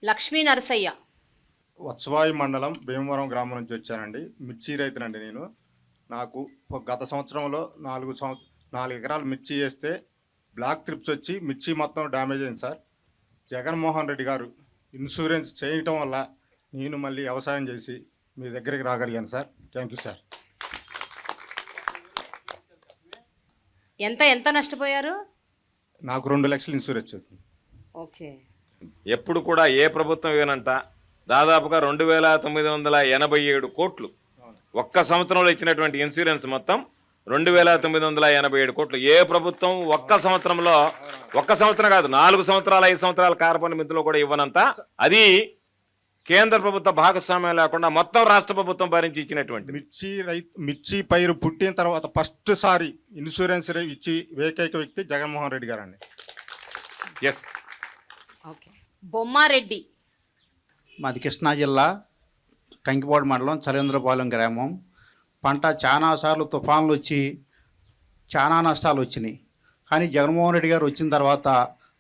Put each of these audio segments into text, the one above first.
లక్ష్మీ నరసయ్య. వత్సవాయి మండలం భీమవరం గ్రామం నుంచి వచ్చానండి. మిర్చి రైతునండి నేను. నాకు గత సంవత్సరంలో 4 ఎకరాలు మిర్చి వేస్తే బ్లాక్ త్రిప్స్ వచ్చి మిర్చి మొత్తం డ్యామేజ్ అయింది సార్. జగన్మోహన్ రెడ్డి గారు ఇన్సూరెన్స్ చేయటం వల్ల నేను మళ్ళీ వ్యవసాయం చేసి మీ దగ్గరికి రాగలిగాను సార్. Thank you sir. ఎంత నష్టపోయారు? నాకు 2 లక్షలు ఇన్సూరెన్స్ వచ్చింది. ఓకే. ఎప్పుడు కూడా ఏ ప్రభుత్వం ఇవ్వనంత దాదాపుగా 2987 కోట్లు ఒక్క సంవత్సరంలో ఇచ్చినటువంటి ఇన్సూరెన్స్ మొత్తం 2987 కోట్లు. ఏ ప్రభుత్వం ఒక్క సంవత్సరం కాదు 4 సంవత్సరాలు 5 సంవత్సరాల కార్పొరేట్ మిత్రులు కూడా ఇవ్వనంత. అది కేంద్ర ప్రభుత్వ భాగస్వామ్యం లేకుండా మొత్తం రాష్ట్ర ప్రభుత్వం భరించి ఇచ్చినటువంటి మిర్చి పైరు పుట్టిన తర్వాత ఫస్ట్ సారి ఇన్సూరెన్స్ ఇచ్చి ఏకైక వ్యక్తి జగన్మోహన్ రెడ్డి గారు అండి. ఎస్. ఓకే. బొమ్మారెడ్డి. మాది కృష్ణా జిల్లా కంకిపాడు మండలం చలేంద్రపాలెం గ్రామం. పంట చాలాసార్లు తుఫాన్లు వచ్చి చాలా నష్టాలు వచ్చినాయి. కానీ జగన్మోహన్ రెడ్డి గారు వచ్చిన తర్వాత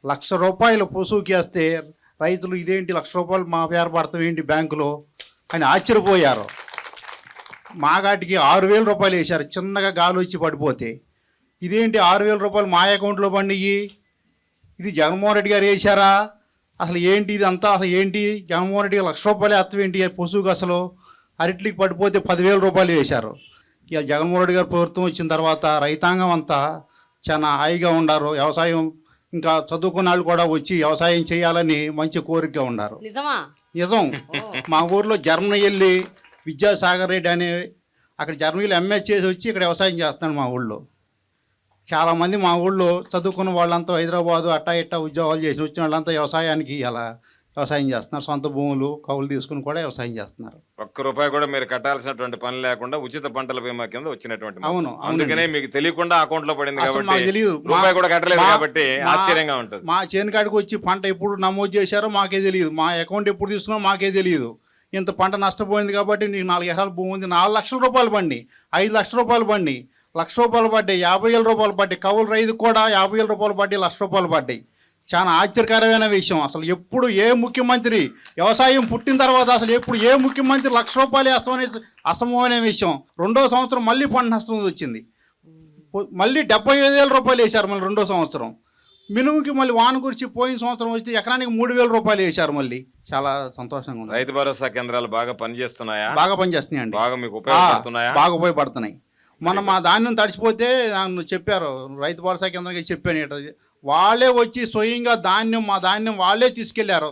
₹1,00,000 పొసుకి వేస్తే రైతులు ఇదేంటి ₹1,00,000 మా పేరు పడతాం ఏంటి బ్యాంకులో అని ఆశ్చర్యపోయారు. మాగాటికి ₹6,000 వేశారు చిన్నగా గాలి వచ్చి పడిపోతే. ఇదేంటి ₹6,000 మా అకౌంట్లో పండియి, ఇది జగన్మోహన్ రెడ్డి గారు వేశారా, అసలు ఏంటి ఇదంతా, అసలు ఏంటి జగన్మోహన్ రెడ్డి గారు ₹1,00,000 ఎత్తు ఏంటి పొసుకు, అసలు అరట్లికి పడిపోతే ₹10,000 వేశారు. ఇక జగన్మోహన్ రెడ్డి గారు ప్రభుత్వం వచ్చిన తర్వాత రైతాంగం అంతా చాలా హాయిగా ఉన్నారు. వ్యవసాయం ఇంకా చదువుకున్న వాళ్ళు కూడా వచ్చి వ్యవసాయం చేయాలని మంచి కోరికగా ఉన్నారు. నిజం. మా ఊర్లో జర్మనీ వెళ్ళి విద్యాసాగర్ రెడ్డి అనే అక్కడ జర్మనీలో ఎంఎస్ చేసి వచ్చి ఇక్కడ వ్యవసాయం చేస్తాడు. మా ఊళ్ళో చాలామంది మా ఊళ్ళో చదువుకున్న వాళ్ళంతా హైదరాబాదు అట్టా ఇట్టా ఉద్యోగాలు చేసి వచ్చిన వాళ్ళంతా వ్యవసాయానికి ఇలా వ్యవసాయం చేస్తున్నారు. సొంత భూములు కౌలు తీసుకుని కూడా వ్యవసాయం చేస్తున్నారు. ₹1 కూడా మీరు కట్టాల్సినటువంటి పని లేకుండా ఉచిత పంటల బీమా కింద వచ్చినటువంటి. అవును. అందుకనే మీకు తెలియకుండా అకౌంట్ లో పడింది కాబట్టి తెలియదు. ₹1 కూడా కట్టలేదు కాబట్టి ఆశ్చర్యంగా ఉంటుంది. మా చేను కాడికి వచ్చి పంట ఎప్పుడు నమోదు చేశారో మాకే తెలియదు, మా అకౌంట్ ఎప్పుడు తీసుకున్నారో మాకే తెలియదు. ఇంత పంట నష్టపోయింది కాబట్టి నీకు 4 ఎకరాల భూమి ఉంది, ₹4,00,000 పండి, ₹5,00,000 పండి, ₹1,00,000 పడ్డాయి, ₹50,000 పడ్డాయి. కౌలు రైతు కూడా ₹50,000 పడ్డాయి, ₹1,00,000 పడ్డాయి. చాలా ఆశ్చర్యకరమైన విషయం. అసలు ఎప్పుడు ఏ ముఖ్యమంత్రి వ్యవసాయం పుట్టిన తర్వాత అసలు ఎప్పుడు ఏ ముఖ్యమంత్రి ₹1,00,000 వేస్తామనే అసమమైన విషయం. 2వ సంవత్సరం మళ్ళీ పంట నష్టం వచ్చింది, మళ్ళీ ₹75,000 వేశారు. మళ్ళీ 2వ సంవత్సరం మినుముకి మళ్ళీ వాన గురించి పోయిన సంవత్సరం వచ్చి ఎకరానికి ₹3,000 వేశారు. మళ్ళీ చాలా సంతోషంగా ఉంది. రైతు భరోసా కేంద్రాలు బాగా పనిచేస్తున్నాయా? బాగా పనిచేస్తున్నాయండి. బాగా మీకు ఉపయోగపడుతున్నాయా? బాగా ఉపయోగపడుతున్నాయి. మొన్న మా ధాన్యం తడిచిపోతే నన్ను చెప్పారు, రైతు భరోసా కేంద్రంగా చెప్పాను, వాళ్ళే వచ్చి స్వయంగా మా ధాన్యం వాళ్ళే తీసుకెళ్లారు.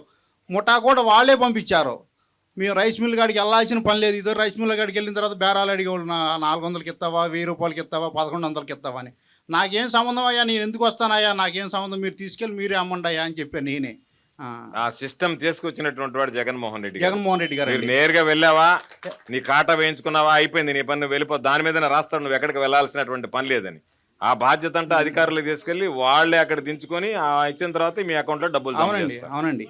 ముఠా కూడా వాళ్ళే పంపించారు. మేము రైస్ మిల్ కాడికి వెళ్ళాల్సిన పని లేదు. ఇదో రైస్ మిల్ కాడికి వెళ్ళిన తర్వాత బేరాలు అడిగేవాళ్ళు, 400కి ఇస్తావా, ₹1,000 ఇస్తావా, 1,100కి ఇస్తావా అని. నాకేం సంబంధం అయ్యా, నేను ఎందుకు వస్తానయ్యా, నాకేం సంబంధం, మీరు తీసుకెళ్ళి మీరే అమ్మండి అయ్యా అని చెప్పాను నేనే. ఆ సిస్టమ్ తీసుకొచ్చినటువంటి వాడు జగన్మోహన్ రెడ్డి గారు. మీరు నేరుగా వెళ్ళావా, నీ కాటా వేయించుకున్నావా, అయిపోయింది నీ పని, నువ్వు వెళ్ళిపో, దాని మీదనే రాస్తాడు, నువ్వు ఎక్కడికి వెళ్ళాల్సినటువంటి పని లేదని. ఆ బాధ్యత అంతా అధికారులకు తీసుకెళ్లి వాళ్ళే అక్కడ దించుకొని ఇచ్చిన తర్వాత మీ అకౌంట్ లో డబ్బులు. అవునండి.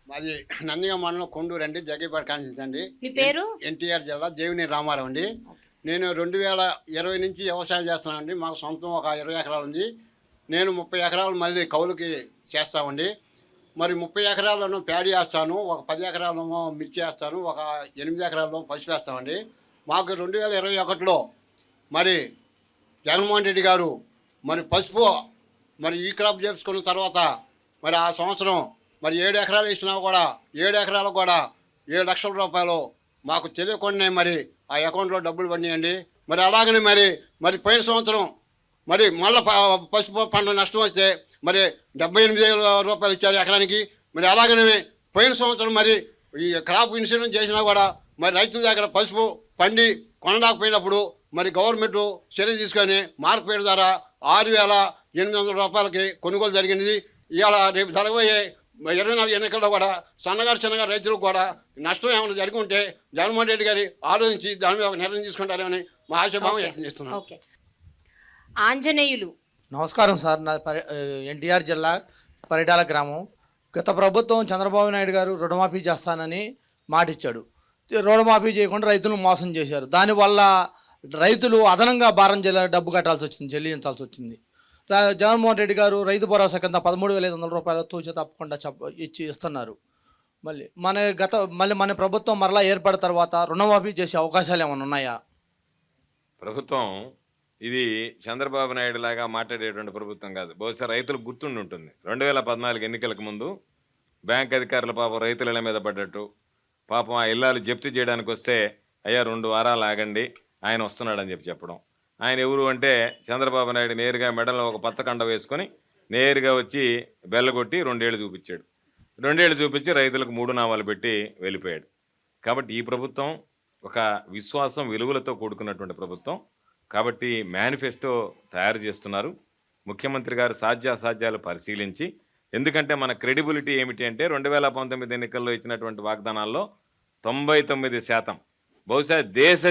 మాది నందిగా మండలం కొండూరు అండి, జగ్గేపేట కాన్స్టిట్యూన్సీ అండి. మీ పేరు? ఎన్టీఆర్ జిల్లా దేవినేని రామారావు అండి. నేను 2020 నుంచి వ్యవసాయం చేస్తున్నానండి. మాకు సొంతం ఒక 20 ఎకరాలు ఉంది. నేను 30 ఎకరాలు మళ్ళీ కౌలుకి చేస్తామండి. మరి 30 ఎకరాలను ప్యాడీ వేస్తాను, ఒక 10 ఎకరాలను మిర్చి వేస్తాను, ఒక 8 ఎకరాలను పసుపు వేస్తామండి. మాకు 2021లో మరి జగన్మోహన్ రెడ్డి గారు మరి పసుపు మరి ఈ క్రాప్ చేసుకున్న తర్వాత మరి ఆ సంవత్సరం మరి 7 ఎకరాలు వేసినా కూడా 7 ఎకరాలకు కూడా ₹7,00,000 మాకు తెలియకుండానే మరి ఆ అకౌంట్లో డబ్బులు పడినాయండి. మరి అలాగనే మరి పోయిన సంవత్సరం మరి మళ్ళీ పసుపు పంట నష్టం వస్తే మరి ₹78,000 ఇచ్చారు ఎకరానికి. మరి అలాగనే పోయిన సంవత్సరం మరి ఈ క్రాప్ ఇన్సూరెన్స్ చేసినా కూడా మరి రైతుల దగ్గర పసుపు పండి కొనలేకపోయినప్పుడు మరి గవర్నమెంట్ చర్య తీసుకొని మార్కెట్ ద్వారా ₹6,800 కొనుగోలు జరిగినది. ఇవాళ రేపు జరగబోయే 24 ఎన్నికల్లో కూడా చిన్నగా రైతులకు కూడా నష్టం ఏమైనా జరిగి ఉంటే జగన్మోహన్ రెడ్డి గారి ఆలోచించి దాని మీద ఒక నిర్ణయం తీసుకుంటారని మా ఆశాభావం వ్యక్తం చేస్తున్నాం. ఆంజనేయులు. నమస్కారం సార్. నా ఎన్టీఆర్ జిల్లా పరిటాల గ్రామం. గత ప్రభుత్వం చంద్రబాబు నాయుడు గారు రుణమాఫీ చేస్తానని మాటిచ్చాడు. రుణమాఫీ చేయకుండా రైతులను మోసం చేశారు. దానివల్ల రైతులు అదనంగా భారం డబ్బు కట్టాల్సి వచ్చింది, చెల్లించాల్సి వచ్చింది. జగన్మోహన్ రెడ్డి గారు రైతు భరోసా కింద ₹13,500 తూచ తప్పకుండా ఇస్తున్నారు. మళ్ళీ మన ప్రభుత్వం మరలా ఏర్పడిన తర్వాత రుణమాఫీ చేసే అవకాశాలు ఏమైనా ఉన్నాయా? ప్రభుత్వం ఇది చంద్రబాబు నాయుడు లాగా మాట్లాడేటువంటి ప్రభుత్వం కాదు. బహుశా రైతులకు గుర్తుండి ఉంటుంది 2014 ఎన్నికలకు ముందు బ్యాంక్ అధికారులు పాపం రైతుల మీద పడ్డట్టు, పాపం ఆ ఇల్లాలు జప్తు చేయడానికి వస్తే అయ్యా 2 వారాలు ఆగండి ఆయన వస్తున్నాడని చెప్పడం. ఆయన ఎవరు అంటే చంద్రబాబు నాయుడు నేరుగా మెడలో ఒక పచ్చకండ వేసుకొని నేరుగా వచ్చి బెల్లగొట్టి 2 ఏళ్ళు చూపించాడు. 2 ఏళ్ళు చూపించి రైతులకు 3 నామాలు పెట్టి వెళ్ళిపోయాడు. కాబట్టి ఈ ప్రభుత్వం ఒక విశ్వాసం విలువలతో కూడుకున్నటువంటి ప్రభుత్వం. కాబట్టి మేనిఫెస్టో తయారు చేస్తున్నారు. ముఖ్యమంత్రి గారు సాధ్యాసాధ్యాలు పరిశీలించి, ఎందుకంటే మన క్రెడిబిలిటీ ఏమిటి అంటే 2019 ఎన్నికల్లో ఇచ్చినటువంటి వాగ్దానాల్లో 99%, బహుశా దేశ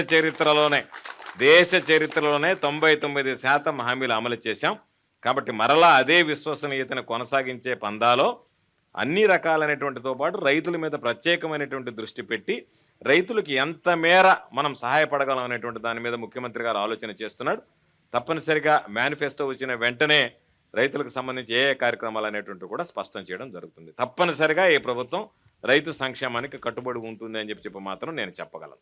చరిత్రలోనే 99% హామీలు అమలు చేశాం. కాబట్టి మరలా అదే విశ్వసనీయతను కొనసాగించే పందాలో అన్ని రకాలైనటువంటితో పాటు రైతుల మీద ప్రత్యేకమైనటువంటి దృష్టి పెట్టి రైతులకు ఎంత మేర మనం సహాయపడగలం అనేటువంటి దాని మీద ముఖ్యమంత్రి గారు ఆలోచన చేస్తున్నాడు. తప్పనిసరిగా మేనిఫెస్టో వచ్చిన వెంటనే రైతులకు సంబంధించి ఏ కార్యక్రమాలు అనేటువంటి కూడా స్పష్టం చేయడం జరుగుతుంది. తప్పనిసరిగా ఈ ప్రభుత్వం రైతు సంక్షేమానికి కట్టుబడి ఉంటుంది అని చెప్పి మాత్రం నేను చెప్పగలను.